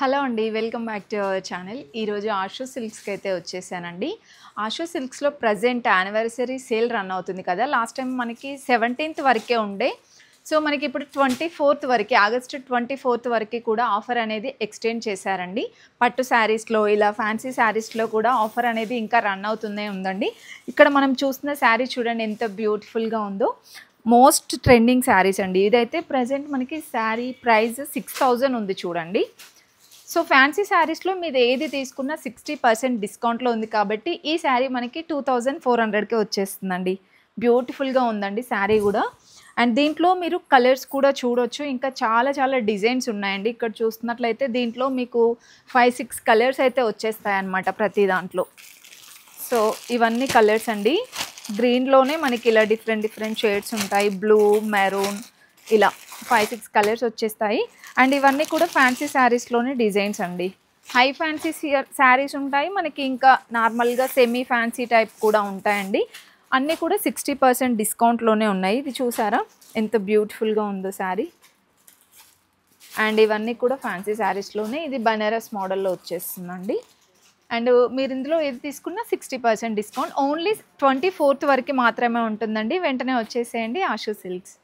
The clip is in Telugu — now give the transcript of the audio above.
హలో అండి, welcome back to our channel. ఈరోజు ఆషు సిల్క్స్కి అయితే వచ్చేసానండి. ఆషు సిల్క్స్లో ప్రజెంట్ యానివర్సరీ సేల్ రన్ అవుతుంది కదా. లాస్ట్ టైం మనకి 17th వరకే ఉండే. సో మనకి ఇప్పుడు 24th వరకు, ఆగస్టు 24th వరకు కూడా ఆఫర్ అనేది ఎక్స్టెండ్ చేశారండి. పట్టు శారీస్లో ఇలా ఫ్యాన్సీ శారీస్లో కూడా ఆఫర్ అనేది ఇంకా రన్ అవుతూనే ఉందండి. ఇక్కడ మనం చూస్తున్న శారీ చూడండి ఎంత బ్యూటిఫుల్గా ఉందో. మోస్ట్ ట్రెండింగ్ శారీస్ అండి. ఇదైతే ప్రజెంట్ మనకి శారీ ప్రైస్ 6000 ఉంది చూడండి. సో ఫ్యాన్సీ శారీస్లో మీరు ఏది తీసుకున్నా 60% డిస్కౌంట్లో ఉంది కాబట్టి ఈ శారీ మనకి 2400కే వచ్చేస్తుందండి. బ్యూటిఫుల్గా ఉందండి శారీ కూడా. అండ్ దీంట్లో మీరు కలర్స్ కూడా చూడొచ్చు. ఇంకా చాలా డిజైన్స్ ఉన్నాయండి. ఇక్కడ చూస్తున్నట్లయితే దీంట్లో మీకు 5-6 కలర్స్ అయితే వచ్చేస్తాయన్నమాట ప్రతి దాంట్లో. సో ఇవన్నీ కలర్స్ అండి. గ్రీన్లోనే మనకి ఇలా డిఫరెంట్ షేడ్స్ ఉంటాయి. బ్లూ, మెరూన్ ఇలా 5-6 కలర్స్ వచ్చేస్తాయి. అండ్ ఇవన్నీ కూడా ఫ్యాన్సీ శారీస్లోనే డిజైన్స్ అండి. హై ఫ్యాన్సీ శారీస్ ఉంటాయి మనకి, ఇంకా నార్మల్గా సెమీ ఫ్యాన్సీ టైప్ కూడా ఉంటాయండి. అన్నీ కూడా 60% డిస్కౌంట్లోనే ఉన్నాయి. ఇది చూసారా ఎంత బ్యూటిఫుల్గా ఉందో శారీ. అండ్ ఇవన్నీ కూడా ఫ్యాన్సీ శారీస్లోనే. ఇది బనారస్ మోడల్లో వచ్చేస్తుందండి. అండ్ మీరు ఇందులో ఏది తీసుకున్నా 60% డిస్కౌంట్. ఓన్లీ 24th వరకు మాత్రమే ఉంటుందండి. వెంటనే వచ్చేసేయండి ఆషు సిల్క్స్.